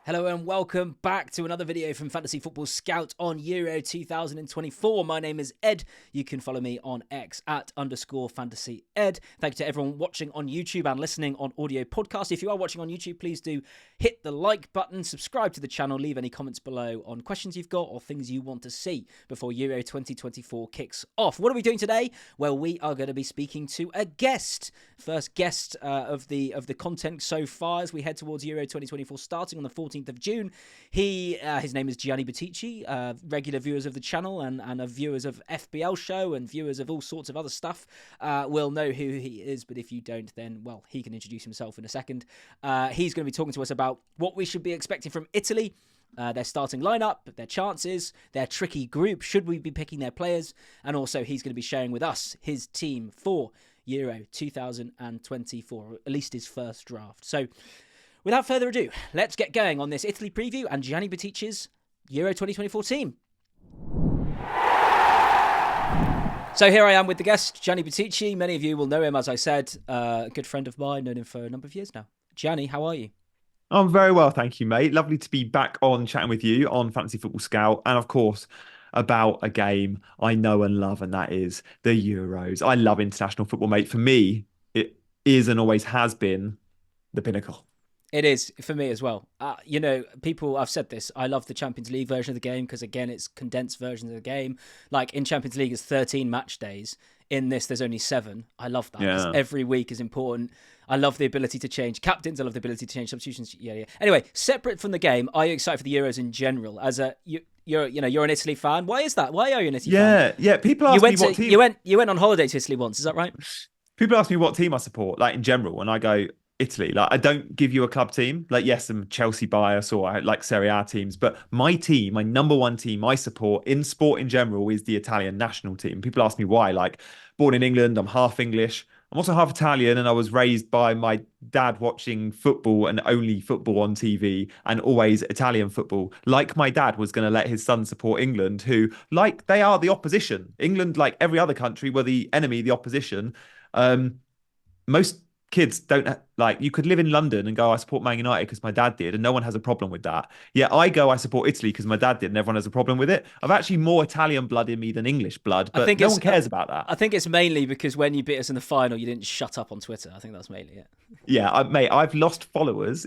Hello and welcome back to another video from Fantasy Football Scout on Euro 2024. My name is Ed. You can follow me on X @_fantasyed. Thank you to everyone watching on YouTube and listening on audio podcast. If you are watching on YouTube, please do hit the like button, subscribe to the channel, leave any comments below on questions you've got or things you want to see before Euro 2024 kicks off. What are we doing today? Well, we are going to be speaking to a guest. First guest of the content so far as we head towards Euro 2024 starting on the 14th of June. His name is Gianni Intro. Regular viewers of the channel and viewers of FBL show and viewers of all sorts of other stuff will know who he is, but if you don't, then, well, he can introduce himself in a second. He's going to be talking to us about what we should be expecting from Italy, their starting lineup, their chances, their tricky group, should we be picking their players, and also he's going to be sharing with us his team for Euro 2024, or at least his first draft. So, without further ado, let's get going on this Italy preview and Gianni Intro's Euro 2024 team. So here I am with the guest, Gianni Intro. Many of you will know him, as I said, a good friend of mine, known him for a number of years now. Gianni, how are you? I'm very well, thank you, mate. Lovely to be back on chatting with you on Fantasy Football Scout, and of course, about a game I know and love, and that is the Euros. I love international football, mate. For me, it is and always has been the pinnacle. It is for me as well. I've said this. I love the Champions League version of the game because, again, it's condensed version of the game. Like in Champions League, it's 13 match days. In this, there's only 7. I love that because every week is important. I love the ability to change captains. I love the ability to change substitutions. Yeah. Anyway, separate from the game, are you excited for the Euros in general? As you're an Italy fan. Why is that? Why are you an Italy fan? Yeah. People ask me what team. You went on holiday to Italy once. Is that right? People ask me what team I support, like in general, and I go Italy. Like, I don't give you a club team. Like, yes, I'm Chelsea bias or I like Serie A teams, but my team, my number one team I support in sport in general is the Italian national team. People ask me why. Like, born in England, I'm half English. I'm also half Italian, and I was raised by my dad watching football and only football on TV and always Italian football. Like, my dad was going to let his son support England, who, like, they are the opposition. England, like every other country, were the enemy, the opposition. Most kids don't like, you could live in London and go, I support Man United because my dad did, and no one has a problem with that. Yeah, I go, I support Italy because my dad did, and everyone has a problem with it. I've actually more Italian blood in me than English blood, but no one cares about that. I think it's mainly because when you beat us in the final, you didn't shut up on Twitter. I think that's mainly it. Yeah, mate, I've lost followers.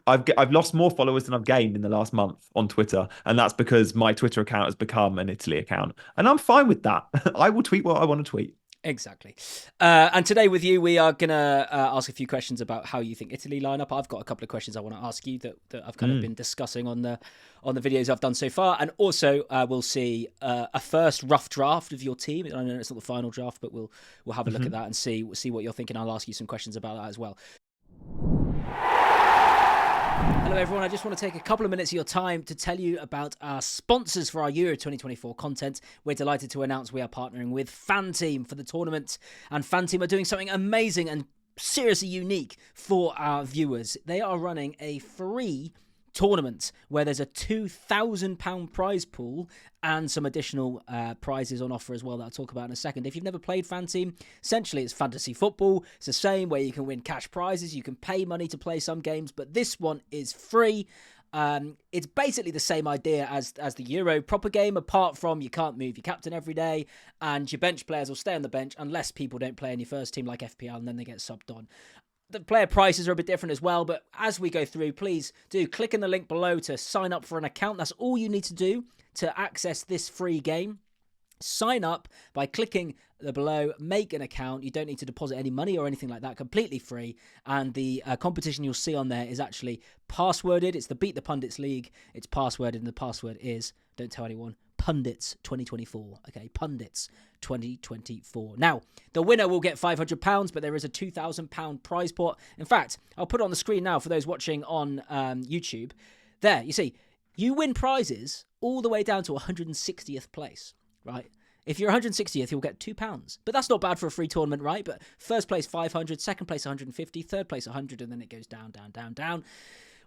I've lost more followers than I've gained in the last month on Twitter, and that's because my Twitter account has become an Italy account, and I'm fine with that. I will tweet what I want to tweet. Exactly. And today with you, we are going to ask a few questions about how you think Italy line up. I've got a couple of questions I want to ask you that I've kind of been discussing on the videos I've done so far. And also we'll see a first rough draft of your team. I know it's not the final draft, but we'll have a look at that and see what you're thinking. I'll ask you some questions about that as well. Hello everyone, I just want to take a couple of minutes of your time to tell you about our sponsors for our Euro 2024 content. We're delighted to announce we are partnering with FANTEAM for the tournament, and FANTEAM are doing something amazing and seriously unique for our viewers. They are running a free tournament where there's a £2,000 prize pool and some additional prizes on offer as well that I'll talk about in a second. If you've never played FANTEAM, essentially it's fantasy football. It's the same where you can win cash prizes, you can pay money to play some games, but this one is free. It's basically the same idea as the Euro proper game, apart from you can't move your captain every day, and your bench players will stay on the bench unless people don't play in your first team like FPL, and then they get subbed on. The player prices are a bit different as well, but as we go through, please do click in the link below to sign up for an account. That's all you need to do to access this free game. Sign up by clicking the below, make an account. You don't need to deposit any money or anything like that, completely free. And the competition you'll see on there is actually passworded. It's the Beat the Pundits League. It's passworded, and the password is, don't tell anyone, Pundits 2024. Okay, Pundits 2024. Now, the winner will get £500, but there is a £2,000 prize pot. In fact, I'll put it on the screen now for those watching on YouTube. There, you see, you win prizes all the way down to 160th place, right? If you're 160th, you'll get £2. But that's not bad for a free tournament, right? But first place 500, second place 150, third place 100, and then it goes down, down, down, down.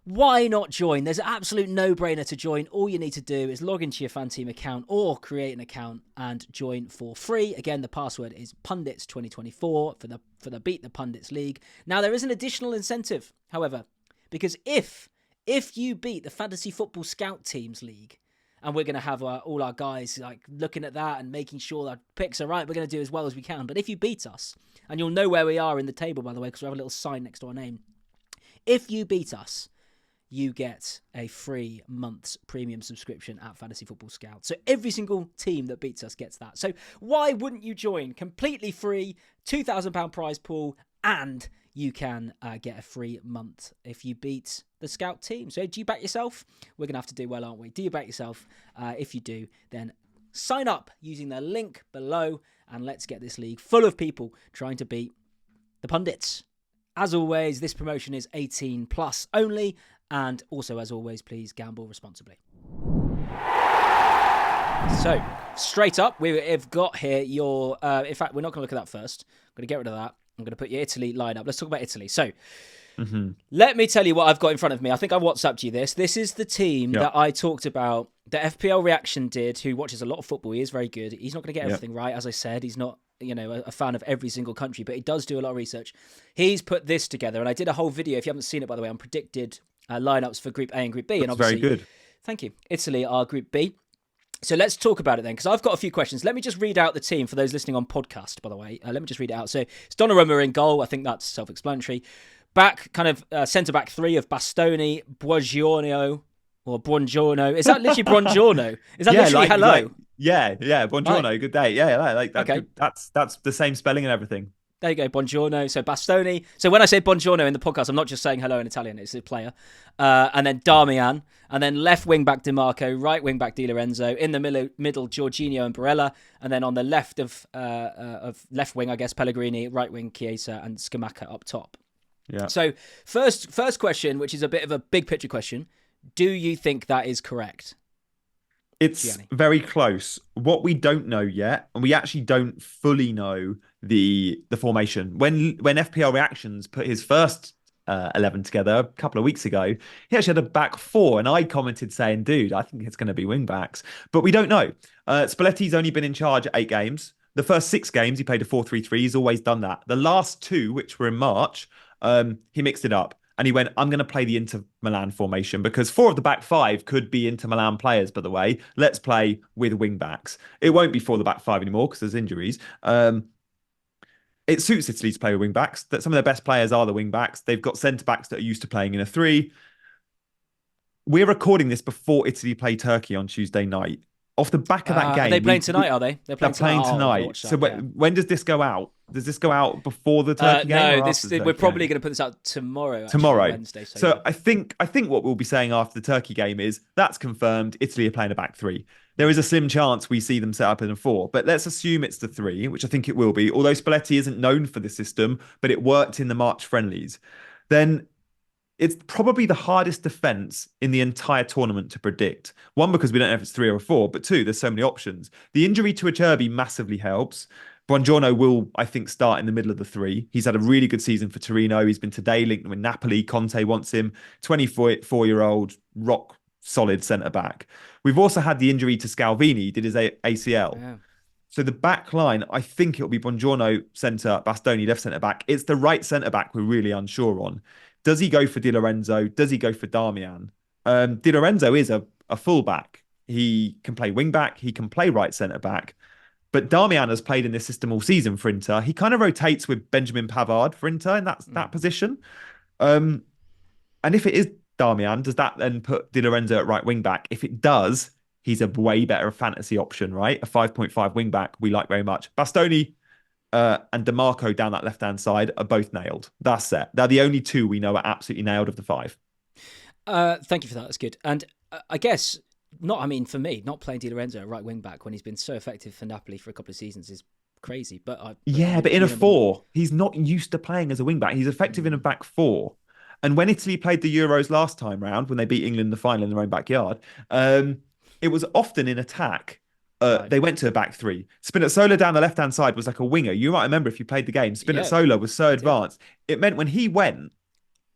Why not join? There's an absolute no-brainer to join. All you need to do is log into your FanTeam account or create an account and join for free. Again, the password is Pundits 2024 for the Beat the Pundits League. Now, there is an additional incentive, however, because if If you beat the Fantasy Football Scout Teams League, and we're going to have all our guys like looking at that and making sure that picks are right, we're going to do as well as we can. But if you beat us, and you'll know where we are in the table, by the way, because we have a little sign next to our name. If you beat us, you get a free month's premium subscription at Fantasy Football Scout. So every single team that beats us gets that. So why wouldn't you join? Completely free, £2,000 prize pool, and you can get a free month if you beat the Scout team. So do you back yourself? We're going to have to do well, aren't we? Do you back yourself? If you do, then sign up using the link below, and let's get this league full of people trying to beat the pundits. As always, this promotion is 18 plus only. And also, as always, please gamble responsibly. So, straight up, we have got here your... in fact, we're not going to look at that first. I'm going to get rid of that. I'm going to put your Italy lineup. Let's talk about Italy. So, let me tell you what I've got in front of me. I think I WhatsApped you this. This is the team that I talked about, that FPL Reaction did, who watches a lot of football. He is very good. He's not going to get everything right, as I said. He's not... a fan of every single country, but he does do a lot of research. He's put this together, and I did a whole video, if you haven't seen it, by the way, on predicted lineups for Group A and Group B. That's and obviously, very good. Thank you. Italy are Group B. So let's talk about it then, because I've got a few questions. Let me just read out the team for those listening on podcast, by the way. Let me just read it out. So it's Donnarumma in goal. I think that's self-explanatory. Back, kind of centre-back three of Bastoni, Buongiorno, or Buongiorno. Is that literally Buongiorno? Is that literally hello? Yeah, Buongiorno, right. Good day. Yeah, like that. Okay. That's the same spelling and everything. There you go, Buongiorno. So Bastoni. So when I say Buongiorno in the podcast, I'm not just saying hello in Italian. It's a player. And then Darmian. And then left wing back DiMarco, right wing back Di Lorenzo. In the middle, Jorginho and Barella. And then on the left of left wing, I guess, Pellegrini. Right wing, Chiesa and Scamacca up top. Yeah. So first question, which is a bit of a big picture question. Do you think that is correct? It's Gianni? Very close. What we don't know yet, and we actually don't fully know the formation. When FPL Reactions put his first 11 together a couple of weeks ago, he actually had a back four, and I commented saying, dude, I think it's going to be wing backs. But we don't know. Spalletti's only been in charge 8 games. The first 6 games, he played a 4-3-3. He's always done that. The last 2, which were in March, he mixed it up. And he went, I'm going to play the Inter Milan formation because 4 of the back 5 could be Inter Milan players, by the way. Let's play with wing backs. It won't be 4 of the back 5 anymore because there's injuries. It suits Italy to play with wing backs. That some of their best players are the wing backs. They've got centre backs that are used to playing in a 3. We're recording this before Italy play Turkey on Tuesday night. Off the back of that game. Are they playing tonight, are they? They're playing tonight. So when does this go out? Does this go out before the Turkey game? No, we're probably going to put this out tomorrow. Wednesday. So I think what we'll be saying after the Turkey game is that's confirmed. Italy are playing a back 3. There is a slim chance we see them set up in a 4, but let's assume it's the 3, which I think it will be. Although Spalletti isn't known for the system, but it worked in the March friendlies. Then it's probably the hardest defence in the entire tournament to predict. 1, because we don't know if it's 3 or 4, but 2, there's so many options. The injury to Acerbi massively helps. Buongiorno will, I think, start in the middle of the 3. He's had a really good season for Torino. He's been today linked with Napoli. Conte wants him. 24-year-old, rock solid centre-back. We've also had the injury to Scalvini. He did his ACL. Yeah. So the back line, I think it'll be Buongiorno centre, Bastoni left centre-back. It's the right centre-back we're really unsure on. Does he go for Di Lorenzo? Does he go for Darmian? Di Lorenzo is a full-back. He can play wing-back. He can play right centre-back. But Darmian has played in this system all season for Inter. He kind of rotates with Benjamin Pavard for Inter in that position. And if it is Darmian, does that then put Di Lorenzo at right wing-back? If it does, he's a way better fantasy option, right? A 5.5 wing-back we like very much. Bastoni and DiMarco down that left-hand side are both nailed. That's it. They're the only 2 we know are absolutely nailed of the 5. Thank you for that. That's good. And I guess, for me, not playing Di Lorenzo at right wing-back when he's been so effective for Napoli for a couple of seasons is crazy. But in a 4, he's not used to playing as a wing-back. He's effective in a back 4. And when Italy played the Euros last time round, when they beat England in the final in their own backyard, it was often in attack. They went to a back 3. Spinazzola down the left-hand side was like a winger. You might remember if you played the game. Spinazzola was so advanced. It meant when he went,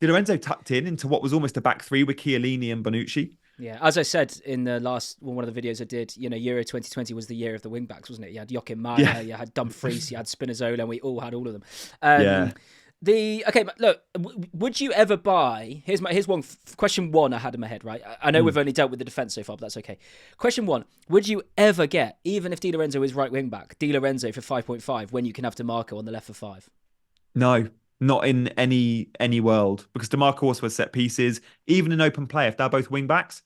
Di Lorenzo tucked into what was almost a back 3 with Chiellini and Bonucci. Yeah, as I said in the one of the videos I did, Euro 2020 was the year of the wing backs, wasn't it? You had Joachim Maya, you had Dumfries, you had Spinazzola, and we all had all of them. Okay, look, would you ever buy? Here's one question one I had in my head. Right, I know we've only dealt with the defense so far, but that's okay. Question one: would you ever get, even if Di Lorenzo is right wing back, Di Lorenzo for 5.5 when you can have DeMarco on the left for 5? No, not in any world, because DeMarco also has set pieces. Even in open play, if they're both wing backs,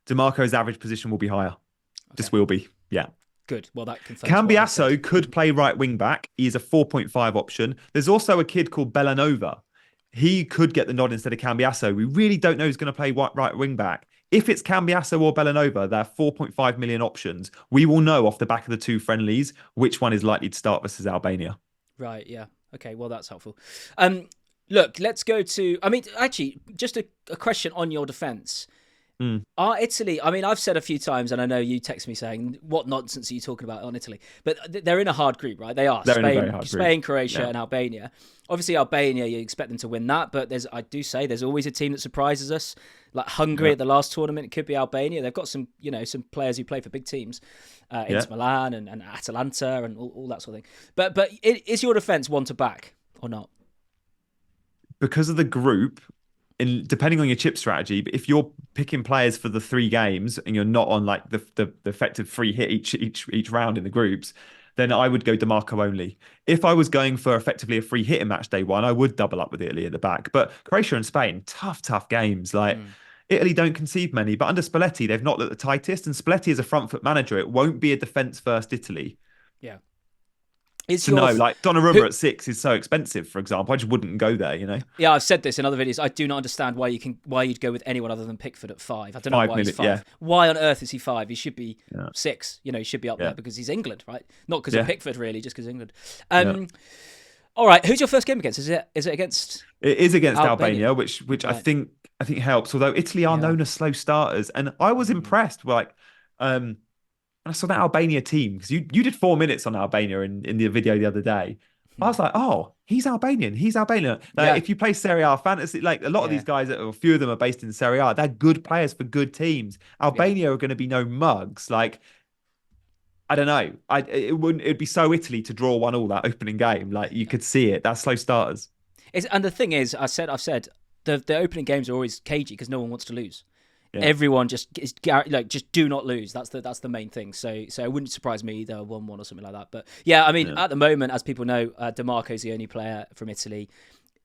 DeMarco's average position will be higher. Okay. Just will be. Yeah. Good. Well, that confirms. Cambiasso could play right wing back. He's a 4.5 option. There's also a kid called Bellanova. He could get the nod instead of Cambiasso. We really don't know who's going to play right wing back. If it's Cambiasso or Bellanova, they're 4.5 million options. We will know off the back of the 2 friendlies which one is likely to start versus Albania. Right. Yeah. Okay. Well, that's helpful. Look, let's go to. I mean, actually, just a question on your defence. Are Italy, I mean, I've said a few times, and I know you text me saying, what nonsense are you talking about on Italy? But they're in a hard group, right? They are. Spain, Croatia, and Albania. Obviously, Albania, you expect them to win that, but I do say there's always a team that surprises us. Like Hungary at the last tournament, it could be Albania. They've got some players who play for big teams, Inter Milan and Atalanta and all that sort of thing. But is your defence one to back or not? Because of the group, depending on your chip strategy, but if you're picking players for the 3 games and you're not on like the effective free hit each round in the groups, then I would go DeMarco only. If I was going for effectively a free hit in match day 1, I would double up with Italy at the back. But Croatia and Spain, tough games. Like Italy don't concede many, but under Spalletti, they've not looked the tightest. And Spalletti is a front foot manager. It won't be a defence first Italy. Yeah. Like Donnarumma at 6 is so expensive, for example. I just wouldn't go there, Yeah, I've said this in other videos. I do not understand why you'd go with anyone other than Pickford at 5. I don't know why he's 5. Yeah. Why on earth is he 5? He should be 6. He should be up there because he's England, right? Not because of Pickford, really, just because England. All right, who's your first game against? Is it against? It is against Albania, which right. I think helps. Although Italy are known as slow starters, and I was impressed. I saw that Albania team, because you did 4 minutes on Albania in the video the other day. I was like, oh, he's Albanian. If you play Serie A fantasy, like a lot of these guys, or a few of them are based in Serie A, they're good players for good teams. Albania are going to be no mugs. Like, I don't know. It'd be so Italy to draw 1-1 that opening game. Like, you could see it. That's slow starters. And the thing is, I've said the opening games are always cagey because no one wants to lose. Yeah. Everyone just do not lose. That's the main thing. So it wouldn't surprise me either 1-1 or something like that. But yeah, I mean, at the moment, as people know, DeMarco's the only player from Italy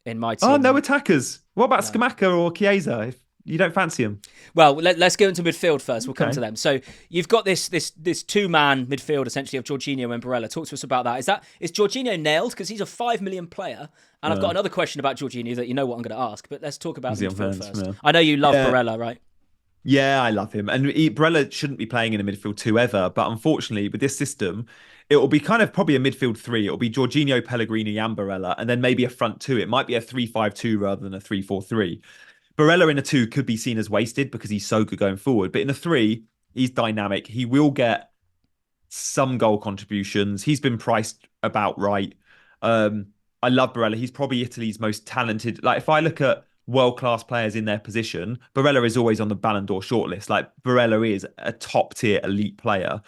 in my team. Oh, no attackers. What about Scamacca or Chiesa? If you don't fancy them. Well, let's go into midfield first. We'll come to them. So you've got this 2-man midfield essentially of Jorginho and Barella. Talk to us about that. Is Jorginho nailed? Because he's a 5 million player. And I've got another question about Jorginho that you know what I'm going to ask. But let's talk about the midfield first. Yeah. I know you love Barella, right? Yeah, I love him. And Barella shouldn't be playing in a midfield 2 ever. But unfortunately, with this system, it will be kind of probably a midfield 3. It will be Jorginho, Pellegrini and Barella. And then maybe a front 2. It might be a 3-5-2 rather than a 3-4-3. Barella in a 2 could be seen as wasted because he's so good going forward. But in a 3, he's dynamic. He will get some goal contributions. He's been priced about right. I love Barella. He's probably Italy's most talented. Like, if I look at world-class players in their position, Barella is always on the Ballon d'Or shortlist. Like, Barella is a top-tier elite player.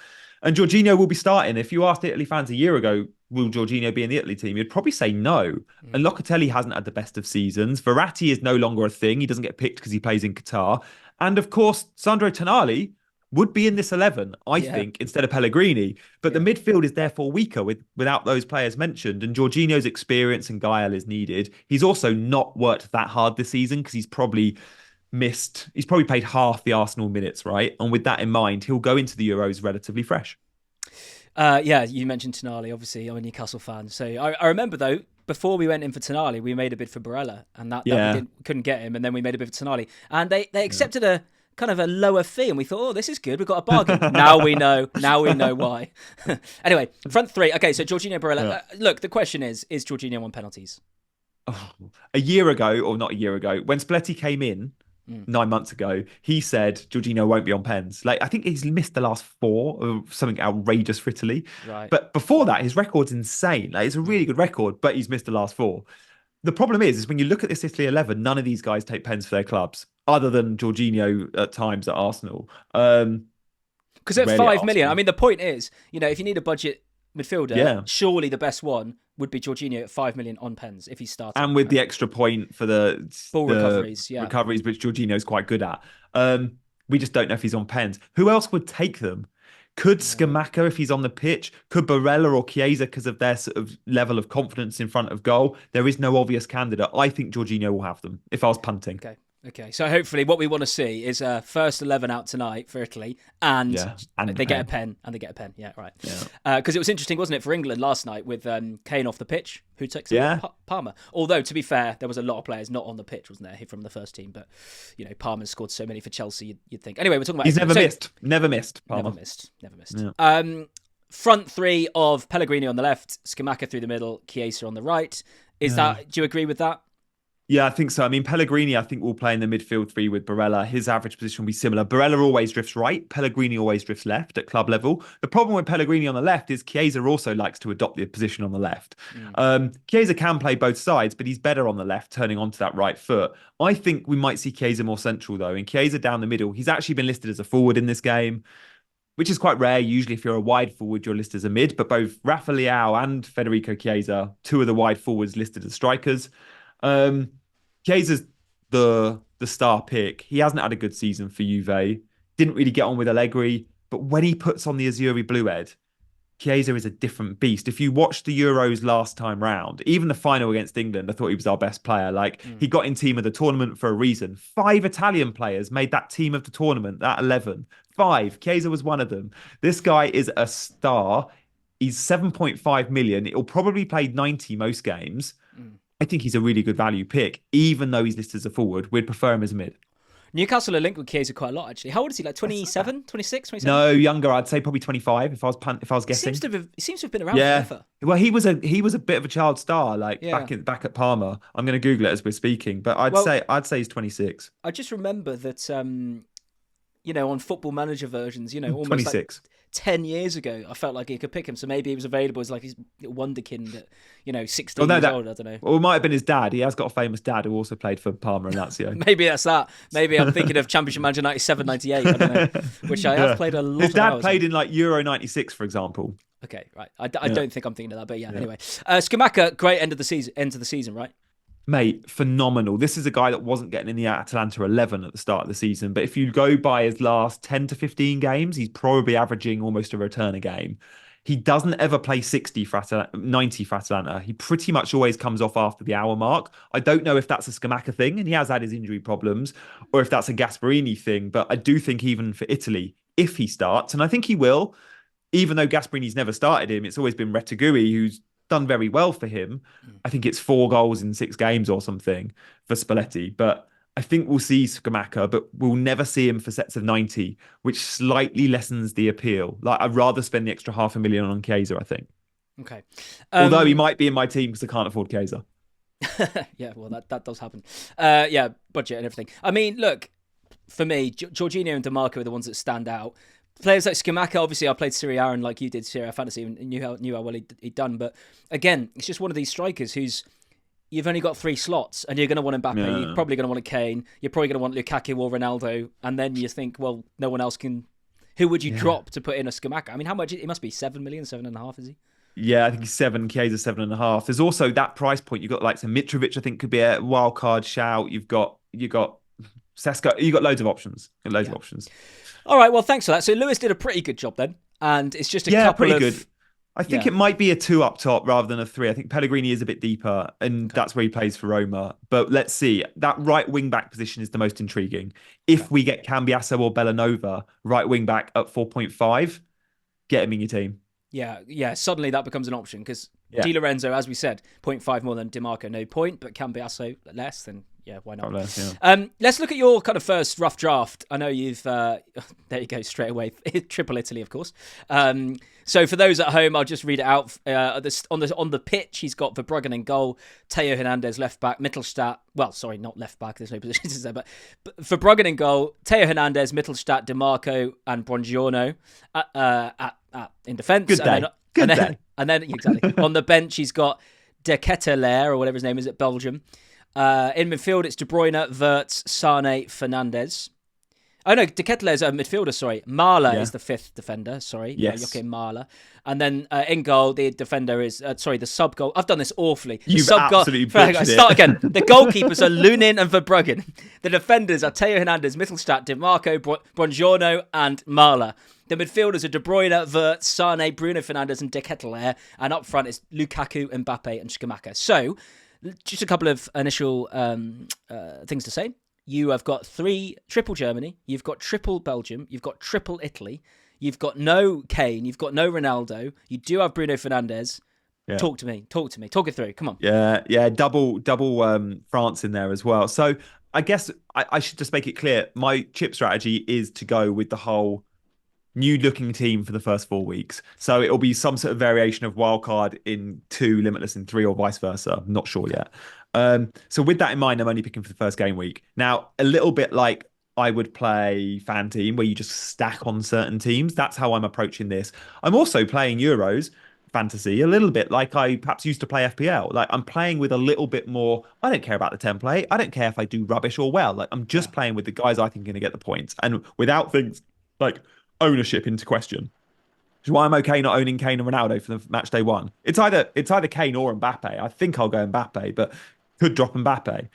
And Jorginho will be starting. If you asked Italy fans a year ago, will Jorginho be in the Italy team? You'd probably say no. And Locatelli hasn't had the best of seasons. Verratti is no longer a thing. He doesn't get picked because he plays in Qatar. And of course, Sandro Tonali would be in this 11, I think, instead of Pellegrini. But the midfield is therefore weaker without those players mentioned. And Jorginho's experience and guile is needed. He's also not worked that hard this season because he's probably played half the Arsenal minutes, right? And with that in mind, he'll go into the Euros relatively fresh. You mentioned Tonali, obviously. I'm a Newcastle fan. So I remember, though, before we went in for Tonali, we made a bid for Barella. And that we couldn't get him. And then we made a bid for Tonali. And they accepted a kind of a lower fee, and we thought, oh, this is good, we've got a bargain. Now we know why. Anyway, front 3. Okay, so Jorginho, Barella. Look, the question is Jorginho on penalties? A year ago, or not a year ago, when Spalletti came in 9 months ago, he said Jorginho won't be on pens. Like, I think he's missed the last 4 or something outrageous for Italy. Right. But before that, his record's insane. Like, it's a really good record, but he's missed the last 4. The problem is when you look at this Italy 11, none of these guys take pens for their clubs, other than Jorginho at times at Arsenal. Because at 5 million, I mean, the point is, if you need a budget midfielder, Yeah. surely the best one would be Jorginho at 5 million on pens if he started. And with the extra point for the Ball recoveries, yeah. recoveries, which Jorginho's quite good at. We just don't know if he's on pens. Who else would take them? Could Scamacca, if he's on the pitch? Could Barella or Chiesa because of their sort of level of confidence in front of goal? There is no obvious candidate. I think Jorginho will have them if I was punting. Okay. So hopefully what we want to see is a first 11 out tonight for Italy and they get a pen. Yeah, right. Because it was interesting, wasn't it, for England last night with Kane off the pitch, who takes Palmer. Although, to be fair, there was a lot of players not on the pitch, wasn't there, from the first team. But, Palmer scored so many for Chelsea, you'd think. Anyway, we're talking about... He's never missed. Palmer. Never missed. Yeah. Front three of Pellegrini on the left, Scamacca through the middle, Chiesa on the right. Do you agree with that? Yeah, I think so. I mean, Pellegrini, I think will play in the midfield three with Barella. His average position will be similar. Barella always drifts right. Pellegrini always drifts left at club level. The problem with Pellegrini on the left is Chiesa also likes to adopt the position on the left. Chiesa can play both sides, but he's better on the left, turning onto that right foot. I think we might see Chiesa more central, though. And Chiesa down the middle, he's actually been listed as a forward in this game, which is quite rare. Usually, if you're a wide forward, you're listed as a mid. But both Rafa Leao and Federico Chiesa, two of the wide forwards listed as strikers. Chiesa's the star pick. He hasn't had a good season for Juve. Didn't really get on with Allegri. But when he puts on the Azzurri blue head, Chiesa is a different beast. If you watched the Euros last time round, even the final against England, I thought he was our best player. He got in team of the tournament for a reason. 5 Italian players made that team of the tournament, that 11. 5. Chiesa was one of them. This guy is a star. He's 7.5 million. He'll probably play 90 most games. I think he's a really good value pick, even though he's listed as a forward. We'd prefer him as a mid. Newcastle are linked with Chiesa quite a lot, actually. How old is he? Like 27, 26, 27? No, younger. I'd say probably 25 if I was guessing. He seems to have been around forever. Well, he was a bit of a child star, back at Parma. I'm going to Google it as we're speaking, but I'd say he's 26. I just remember that on Football Manager versions, almost 26. 10 years ago, I felt like he could pick him. So maybe he was available as like his wonderkind at 16 years old. I don't know. Or it might have been his dad. He has got a famous dad who also played for Parma and Lazio. Maybe that's that. Maybe I'm thinking of Championship Manager 97, 98. I don't know. Which I have played a lot of. His dad played in Euro 96, for example. Okay, right. I don't think I'm thinking of that, but anyway. Scamacca, great end of the season, right? Mate, phenomenal. This is a guy that wasn't getting in the Atalanta 11 at the start of the season. But if you go by his last 10 to 15 games, he's probably averaging almost a return a game. He doesn't ever play 90 for Atalanta. He pretty much always comes off after the hour mark. I don't know if that's a Scamacca thing, and he has had his injury problems, or if that's a Gasperini thing. But I do think even for Italy, if he starts, and I think he will, even though Gasperini's never started him, it's always been Retegui who's done very well for him. I think it's 4 goals in 6 games or something for Spalletti. But I think we'll see Scamacca, but we'll never see him for sets of 90, which slightly lessens the appeal. I'd rather spend the extra 500,000 on Chiesa, I think. Okay. Although he might be in my team because I can't afford Chiesa. Yeah, well, that does happen. Budget and everything. I mean, look, for me, Jorginho and DiMarco are the ones that stand out. Players like Scamacca, obviously, I played Serie A and like you did Serie A Fantasy and knew how well he'd done. But again, it's just one of these strikers who's you've only got 3 slots and you're going to want Mbappe, you're probably going to want a Kane, you're probably going to want Lukaku or Ronaldo, and then you think, well, no one else can. Who would you drop to put in a Scamacca? I mean, how much? It must be 7 million, 7.5, is he? Yeah, I think he's 7. Chiesa 7.5. There's also that price point. You've got like some Mitrovic, I think could be a wild card shout. You've got Sesko. You've got loads of options. All right, well, thanks for that. So Lewis did a pretty good job then, and it's just a couple of... good. I think it might be a 2 up top rather than a 3. I think Pellegrini is a bit deeper, and that's where he plays for Roma. But let's see. That right wing-back position is the most intriguing. If we get Cambiasso or Bellanova, right wing-back at 4.5, get him in your team. Yeah. Suddenly that becomes an option because Di Lorenzo, as we said, 0.5 more than DiMarco, no point, but Cambiasso less, then why not? Let's look at your kind of first rough draft. I know you've there you go straight away. Triple Italy, of course. So for those at home, I'll just read it out. On the pitch, he's got Verbruggen in goal, Theo Hernandez left back, Mittelstadt. Well, sorry, not left back. There's no positions there, but Verbruggen in goal, Theo Hernandez, Mittelstadt, DiMarco, and Buongiorno in defence. Good day. And then exactly on the bench, he's got De Ketelaere or whatever his name is at Belgium. In midfield, it's De Bruyne, Wirtz, Sane, Fernandes. Oh no, De Ketelaere is a midfielder. Sorry, Mahler Yeah. is the fifth defender. Sorry, Yes. Joachim Mahler, and then in goal the defender is the sub goal. I've done this awfully. The You've sub goal. absolutely butchered Start it. again. The goalkeepers are Lunin and Verbruggen. The defenders are Theo Hernandez, Mittelstadt, Di Marco, Buongiorno, and Mahler. The midfielders are De Bruyne, Wirtz, Sane, Bruno Fernandes, and De Ketelaere, and up front is Lukaku, Mbappe, and Skamaka. So, just a couple of initial things to say. You have got triple Germany, you've got triple Belgium, you've got triple Italy, you've got no Kane, you've got no Ronaldo, you do have Bruno Fernandes. Yeah. Talk to me, talk it through, come on. Yeah, double France in there as well. So I guess I should just make it clear. My chip strategy is to go with the whole new looking team for the first 4 weeks. So it'll be some sort of variation of wildcard in 2, limitless in 3, or vice versa. I'm not sure yet. So with that in mind, I'm only picking for the first game week. Now, a little bit like I would play FANTEAM, where you just stack on certain teams. That's how I'm approaching this. I'm also playing Euros fantasy a little bit like I perhaps used to play FPL. Like, I'm playing with a little bit more. I don't care about the template. I don't care if I do rubbish or well. Like, I'm just playing with the guys I think are going to get the points, and without things like ownership into question. Which is why I'm okay not owning Kane and Ronaldo for the match day one. It's either Kane or Mbappe. I think I'll go Mbappe, but could drop Mbappe.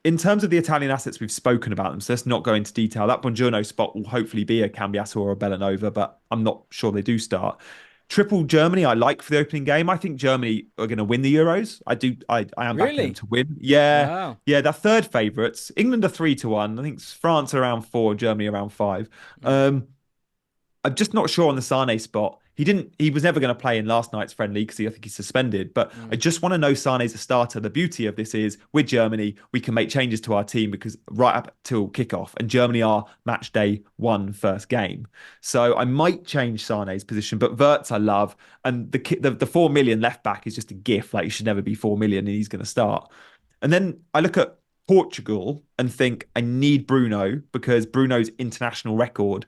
In terms of the Italian assets, we've spoken about them, so let's not go into detail. That Buongiorno spot will hopefully be a Cambiasso or a Bellanova, but I'm not sure they do start. Triple Germany, I like for the opening game. I think Germany are going to win the Euros. I am backing Really? them to win. Yeah, Wow. yeah. They're third favourites. England are 3-1. I think France are around 4, Germany around 5. I'm just not sure on the Sane spot. He was never going to play in last night's friendly because I think he's suspended. But I just want to know Sane's a starter. The beauty of this is with Germany, we can make changes to our team because right up till kickoff, and Germany are match day 1 first game. So I might change Sane's position, but Wirtz I love, and the 4 million left back is just a gift. Like, he should never be 4 million, and he's going to start. And then I look at Portugal and think I need Bruno because Bruno's international record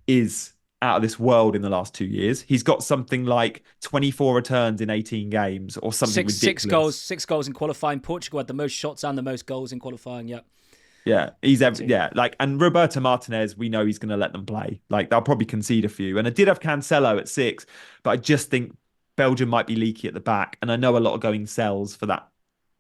is out of this world in the last 2 years. He's got something like 24 returns in 18 games or something ridiculous. Six goals in qualifying. Portugal had the most shots and the most goals in qualifying. Yep. Yeah, and Roberto Martinez, we know he's going to let them play. Like, they'll probably concede a few. And I did have Cancelo at 6, but I just think Belgium might be leaky at the back. And I know a lot are going sells for that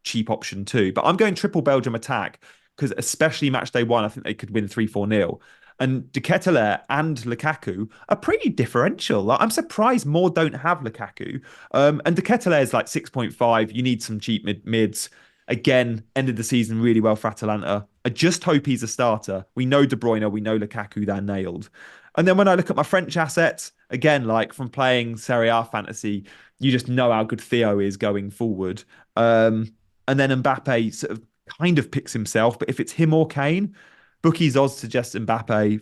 cheap option too. But I'm going triple Belgium attack because especially match day 1, I think they could win 3-4-0. And De Ketelaere and Lukaku are pretty differential. Like, I'm surprised more don't have Lukaku. And De Ketelaere is like 6.5. You need some cheap mids. Again, ended the season really well for Atalanta. I just hope he's a starter. We know De Bruyne, we know Lukaku, they're nailed. And then when I look at my French assets, again, like from playing Serie A fantasy, you just know how good Theo is going forward. And then Mbappe sort of kind of picks himself, but if it's him or Kane, bookies odds suggest Mbappe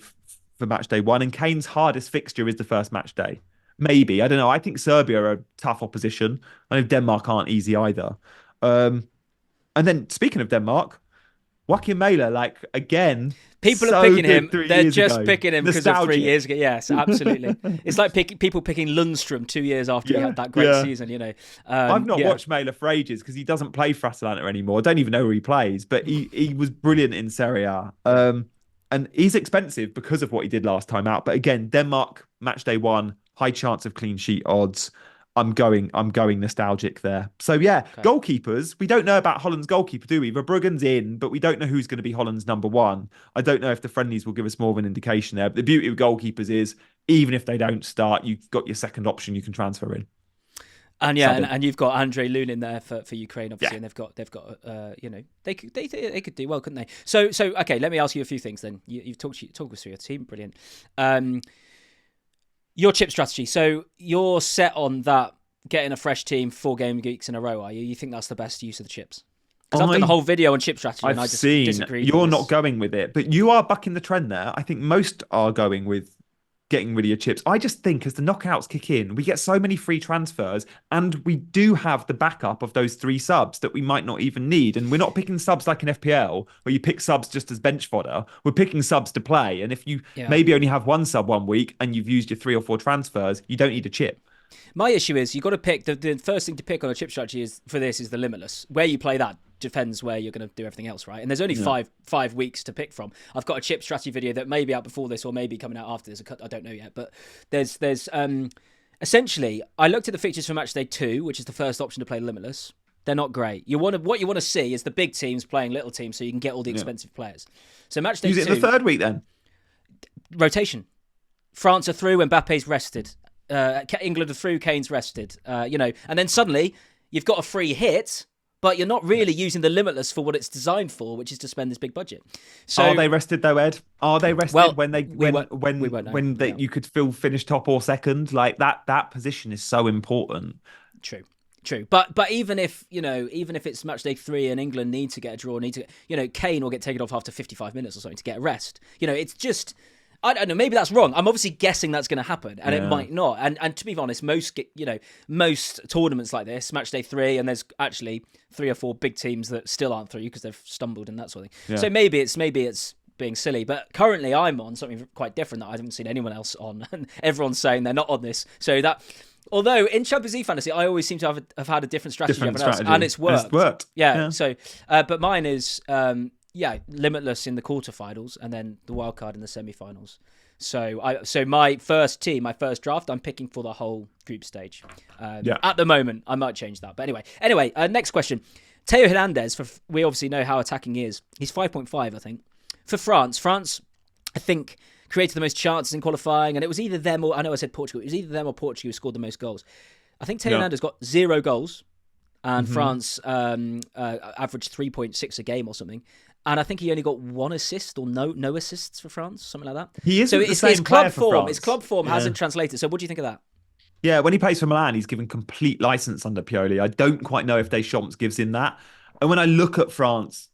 for match day 1, and Kane's hardest fixture is the first match day. Maybe, I don't know. I think Serbia are a tough opposition. I know Denmark aren't easy either. And then speaking of Denmark, Joachim Mæhle, like, again, people so are picking him. good 3 They're years just ago. picking him because of 3 years ago. Yes, absolutely. It's like people picking Lundstrom 2 years after he had that great season. You know, I've not watched Mæhle for ages because he doesn't play for Atalanta anymore. I don't even know where he plays, but he was brilliant in Serie A. And he's expensive because of what he did last time out. But again, Denmark match day 1, high chance of clean sheet odds. I'm going nostalgic there. So yeah, okay. Goalkeepers. We don't know about Holland's goalkeeper, do we? Verbruggen's in, but we don't know who's going to be Holland's number 1. I don't know if the friendlies will give us more of an indication there. But the beauty of goalkeepers is even if they don't start, you've got your second option you can transfer in. And and you've got Andrei Lunin there for Ukraine, obviously, and they've got they could do well, couldn't they? So okay, let me ask you a few things then. You've talked us through your team, brilliant. Your chip strategy. So you're set on that getting a fresh team 4 game weeks in a row, are you? You think that's the best use of the chips? Because I've done a whole video on chip strategy and I just disagree. You're not going with it, but you are bucking the trend there. I think most are going with getting rid of your chips. I just think as the knockouts kick in, we get so many free transfers and we do have the backup of those 3 subs that we might not even need. And we're not picking subs like an FPL where you pick subs just as bench fodder. We're picking subs to play. And if you maybe only have 1 sub 1 week and you've used your 3 or 4 transfers, you don't need a chip. My issue is you've got to pick the first thing to pick on a chip strategy is the limitless. Where you play that depends where you're going to do everything else, right? And there's only five weeks to pick from. I've got a chip strategy video that may be out before this or maybe coming out after this. I don't know yet, but there's essentially, I looked at the fixtures for match day 2, which is the first option to play Limitless. They're not great. What you want to see is the big teams playing little teams so you can get all the expensive players. So match day 2. Use it in the third week then. Rotation. France are through, Mbappe's rested. England are through, Kane's rested. And then suddenly you've got a free hit, but you're not really using the Limitless for what it's designed for, which is to spend this big budget. So are they rested though, Ed? Are they rested when know. You could feel finish top or second? Like that position is so important. True. But even if it's match day 3 and England need to get a draw, Kane will get taken off after 55 minutes or something to get a rest. It's just, I don't know, maybe that's wrong. I'm obviously guessing that's going to happen, and it might not. And to be honest, most tournaments like this, match day 3, and there's actually 3 or 4 big teams that still aren't through because they've stumbled and that sort of thing. Yeah. So maybe it's being silly, but currently I'm on something quite different that I haven't seen anyone else on, and everyone's saying they're not on this. So that, although in Champions League fantasy, I always seem to have had a different strategy, and it's worked. Yeah. So, but mine is Limitless in the quarterfinals, and then the wild card in the semi-finals. So my first draft, I'm picking for the whole group stage. At the moment, I might change that, but anyway. Next question. Theo Hernandez. We obviously know how attacking he is. He's 5.5, I think. For France, I think, created the most chances in qualifying, and it was either them or, I know I said Portugal, it was either them or Portugal who scored the most goals. I think Theo Hernandez got 0 goals, and France averaged 3.6 a game or something. And I think he only got 1 assist or no assists for France, something like that. He is so the same player for France. His club form hasn't translated. So what do you think of that? Yeah, when he plays for Milan, he's given complete license under Pioli. I don't quite know if Deschamps gives him that. And when I look at France,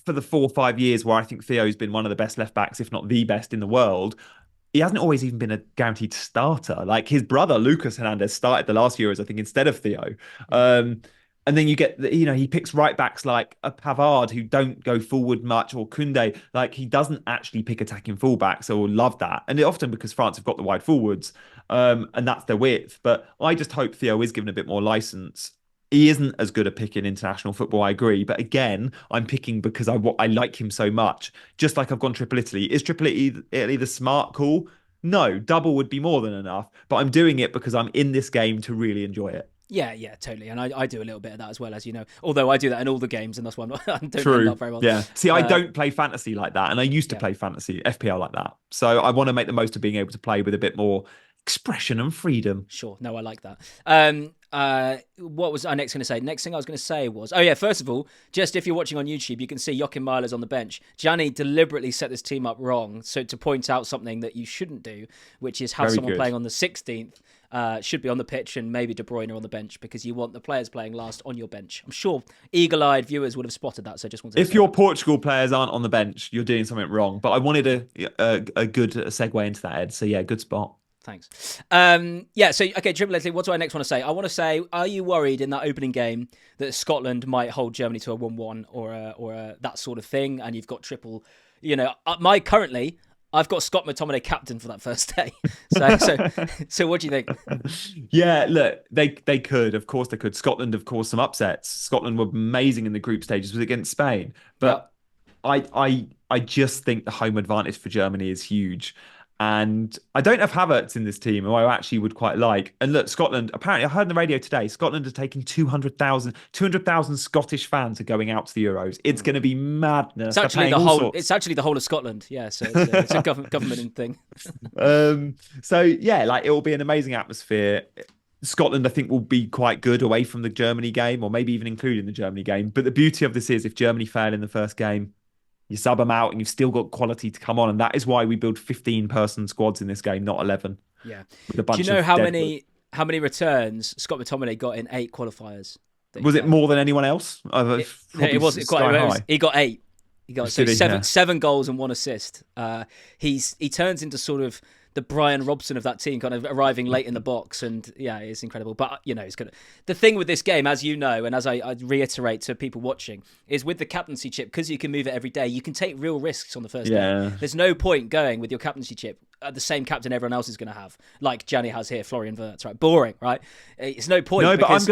for the 4 or 5 years where I think Theo's been one of the best left backs, if not the best in the world, he hasn't always even been a guaranteed starter. Like his brother, Lucas Hernandez, started the last Euros, I think, instead of Theo. And then you get, he picks right backs like a Pavard who don't go forward much, or Koundé. Like he doesn't actually pick attacking fullbacks, or love that. And often because France have got the wide forwards, and that's their width. But I just hope Theo is given a bit more license. He isn't as good at picking international football, I agree. But again, I'm picking because I like him so much. Just like I've gone Triple Italy. Is Triple Italy the smart call? No, double would be more than enough. But I'm doing it because I'm in this game to really enjoy it. Yeah, totally. And I do a little bit of that as well, as you know. Although I do that in all the games, and that's why I don't end up very well. Yeah. See, I don't play fantasy like that. And I used to play fantasy, FPL like that. So I want to make the most of being able to play with a bit more expression and freedom. Sure. No, I like that. What was I next going to say? Next thing I was going to say was, first of all, just if you're watching on YouTube, you can see Joachim Meyer's on the bench. Gianni deliberately set this team up wrong, so to point out something that you shouldn't do, which is how someone playing on the 16th should be on the pitch, and maybe De Bruyne on the bench, because you want the players playing last on your bench. I'm sure eagle-eyed viewers would have spotted that, so I just wanted to if your Portugal players aren't on the bench, you're doing something wrong. But I wanted a good segue into that, Ed. So yeah, good spot. Thanks. Triple Italy, what do I next want to say? I want to say, are you worried in that opening game that Scotland might hold Germany to a 1-1 or a that sort of thing, and you've got triple, currently I've got Scott McTominay captain for that first day. So what do you think? Yeah, look, they could, of course they could. Scotland, of course, some upsets. Scotland were amazing in the group stages, was against Spain, but I just think the home advantage for Germany is huge. And I don't have Havertz in this team, who I actually would quite like. And look, Scotland, apparently, I heard on the radio today, Scotland are taking 200,000 Scottish fans are going out to the Euros. It's going to be madness. It's actually the whole of Scotland. Yeah, so it's a government thing. It will be an amazing atmosphere. Scotland, I think, will be quite good away from the Germany game, or maybe even including the Germany game. But the beauty of this is, if Germany fail in the first game, you sub them out and you've still got quality to come on. And that is why we build 15-person squads in this game, not 11. Yeah. Do you know how many returns Scott McTominay got in 8 qualifiers? Was it more than anyone else? It was quite high. He got 8. He got seven goals and 1 assist. He turns into sort of the Brian Robson of that team, kind of arriving late in the box, and it's incredible. But it's good. The thing with this game, as you know, and as I reiterate to people watching, is with the captaincy chip, because you can move it every day, you can take real risks on the first day. There's no point going with your captaincy chip the same captain everyone else is going to have, like Gianni has here, Florian Wirtz, right? Boring, right? It's no point. No, but I'm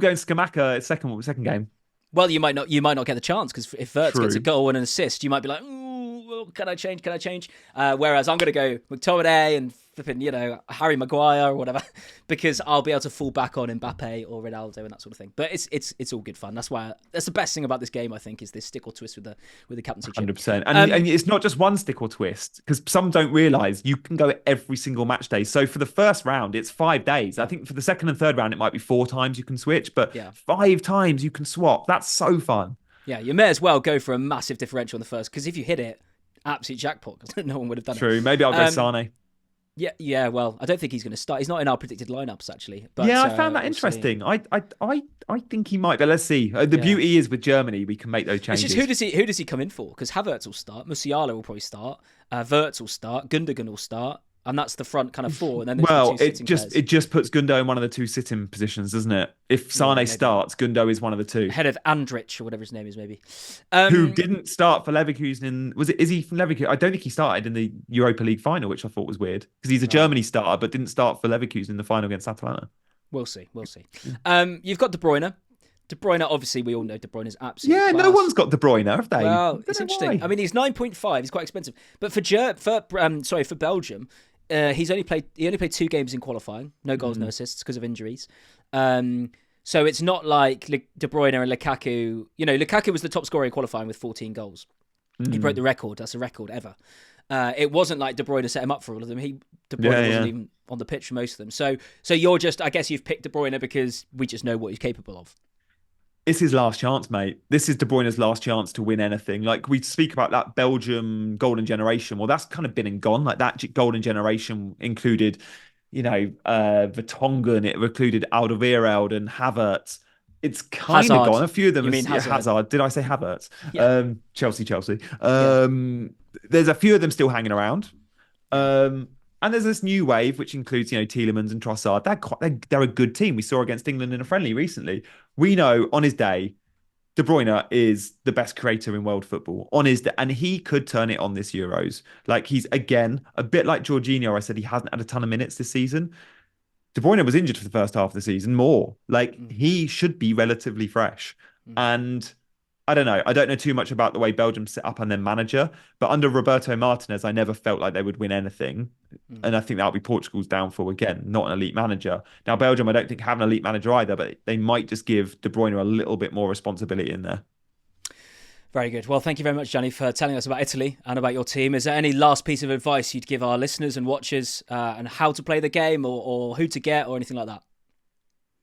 going Skamaka second game. Well, you might not get the chance because if Wirtz gets a True. goal and an assist, you might be like, ooh, can I change? Whereas I'm going to go McTominay and flipping, Harry Maguire or whatever, because I'll be able to fall back on Mbappe or Ronaldo and that sort of thing. But it's all good fun. That's the best thing about this game, I think, is this stick or twist with the captaincy chip. 100%. And it's not just one stick or twist, because some don't realise you can go every single match day. So for the first round, it's 5 days. I think for the second and third round, it might be 4 times you can switch, but 5 times you can swap. That's so fun. Yeah, you may as well go for a massive differential in the first, because if you hit it, absolute jackpot, because no one would have done it. True. Maybe I'll go Sane. Yeah. Well, I don't think he's going to start. He's not in our predicted lineups actually. But, yeah, I found that interesting. I think he might, but let's see. The beauty is with Germany, we can make those changes. It's just who does he come in for? Because Havertz will start, Musiala will probably start, Wirtz will start, Gundogan will start, and that's the front kind of 4. And then it just puts Gundo in one of the 2 sitting positions, doesn't it? If Sane starts, Gundo is one of the 2. Ahead of Andrich or whatever his name is, maybe. Who didn't start for Leverkusen is he from Leverkusen? I don't think he started in the Europa League final, which I thought was weird because he's a Germany starter, but didn't start for Leverkusen in the final against Atalanta. We'll see. You've got De Bruyne. De Bruyne, obviously, we all know De Bruyne is absolutely class. No one's got De Bruyne, have they? Well, it's interesting. Why. I mean, he's 9.5. He's quite expensive. But for Belgium, he only played 2 games in qualifying. No goals, no assists because of injuries. So it's not like De Bruyne and Lukaku. Lukaku was the top scorer in qualifying with 14 goals. He broke the record. That's a record ever. It wasn't like De Bruyne set him up for all of them. De Bruyne wasn't even on the pitch for most of them. So you're just, I guess you've picked De Bruyne because we just know what he's capable of. It's his last chance, mate. This is De Bruyne's last chance to win anything. Like, we speak about that Belgium golden generation. Well, that's kind of been and gone. Like, that golden generation included, Vertonghen. It included Alderweireld and Havertz. It's kind of gone. A few of them. You mean Hazard? Did I say Havertz? Yeah. Chelsea. There's a few of them still hanging around. And there's this new wave, which includes, Tielemans and Trossard. They're a good team. We saw against England in a friendly recently. We know on his day, De Bruyne is the best creator in world football. On his day, and he could turn it on this Euros. Like, he's, again, a bit like Jorginho. I said he hasn't had a ton of minutes this season. De Bruyne was injured for the first half of the season, more. Like, he should be relatively fresh. And I don't know. I don't know too much about the way Belgium set up and their manager, but under Roberto Martinez, I never felt like they would win anything. And I think that'll be Portugal's downfall again, not an elite manager. Now, Belgium, I don't think have an elite manager either, but they might just give De Bruyne a little bit more responsibility in there. Very good. Well, thank you very much, Gianni, for telling us about Italy and about your team. Is there any last piece of advice you'd give our listeners and watchers on how to play the game or who to get or anything like that?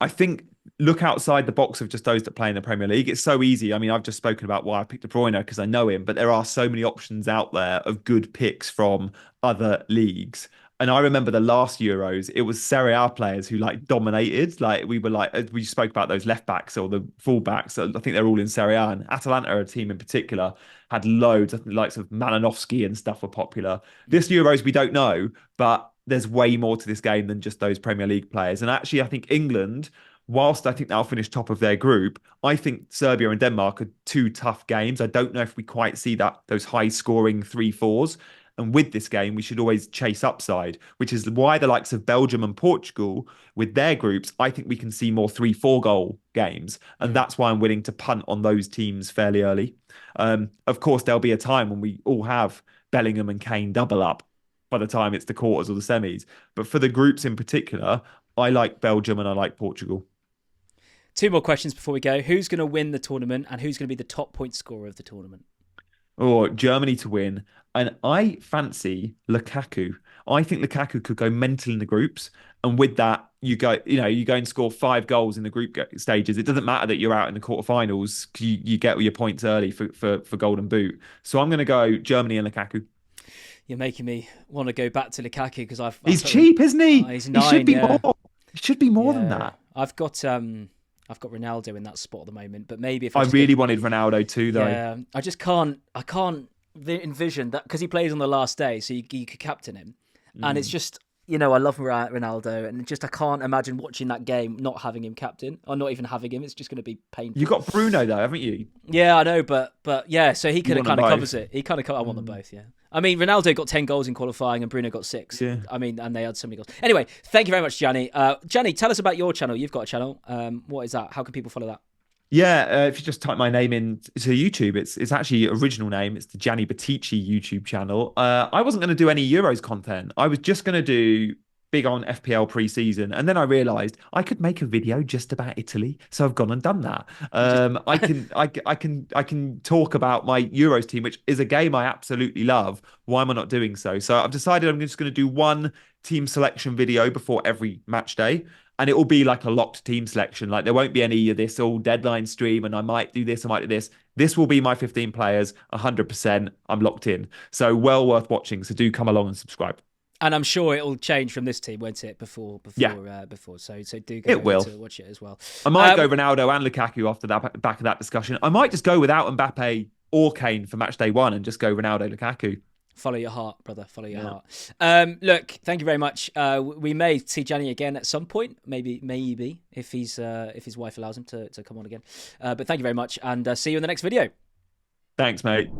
I think look outside the box of just those that play in the Premier League. It's so easy. I mean, I've just spoken about why I picked De Bruyne because I know him, but there are so many options out there of good picks from other leagues. And I remember the last Euros, it was Serie A players who dominated. We spoke about those left backs or the full backs. I think they're all in Serie A. And Atalanta, a team in particular, had loads. I think the likes of Malinowski and stuff were popular. This Euros, we don't know, but there's way more to this game than just those Premier League players. And actually, I think England, whilst I think they'll finish top of their group, I think Serbia and Denmark are 2 tough games. I don't know if we quite see those high-scoring 3-4s. And with this game, we should always chase upside, which is why the likes of Belgium and Portugal, with their groups, I think we can see more 3-4 goal games. And that's why I'm willing to punt on those teams fairly early. Of course, there'll be a time when we all have Bellingham and Kane double up by the time it's the quarters or the semis. But for the groups in particular, I like Belgium and I like Portugal. 2 more questions before we go. Who's going to win the tournament and who's going to be the top point scorer of the tournament? Or Germany to win. And I fancy Lukaku. I think Lukaku could go mental in the groups. And with that, you go and score 5 goals in the group stages. It doesn't matter that you're out in the quarterfinals. You get all your points early for Golden Boot. So I'm going to go Germany and Lukaku. You're making me want to go back to Lukaku because he's cheap, isn't he? He's 9, he should be more. He should be more than that. I've got Ronaldo in that spot at the moment, but maybe if I really wanted Ronaldo too, though. Yeah, I just can't. I can't envision that because he plays on the last day, so you could captain him, and it's just I love Ronaldo, and I can't imagine watching that game not having him captain or not even having him. It's just going to be painful. You got Bruno though, haven't you? Yeah, I know, but yeah, so he kind of covers it. He kind of I want them both. Yeah. I mean, Ronaldo got 10 goals in qualifying and Bruno got 6. Yeah. I mean, and they had so many goals. Anyway, thank you very much, Gianni. Gianni, tell us about your channel. You've got a channel. What is that? How can people follow that? Yeah, if you just type my name into YouTube, it's actually original name. It's the Gianni Battici YouTube channel. I wasn't going to do any Euros content. I was just going to do big on FPL pre-season, and then I realised I could make a video just about Italy, so I've gone and done that. You just I can talk about my Euros team, which is a game I absolutely love. Why am I not doing so? So I've decided I'm just going to do one team selection video before every match day, and it will be like a locked team selection. Like there won't be any of this all deadline stream and I might do this, I might do this. This will be my 15 players, 100%. I'm locked in. So well worth watching. So do come along and subscribe. And I'm sure it'll change from this team, won't it? Yeah, Before. So do go it over will. to watch it as well. I might go Ronaldo and Lukaku after that back of that discussion. I might just go without Mbappe or Kane for match day one and just go Ronaldo, Lukaku. Follow your heart, brother. Follow your Yeah. heart. Look, thank you very much. We may see Gianni again at some point, maybe if his wife allows him to come on again. But thank you very much, and see you in the next video. Thanks, mate.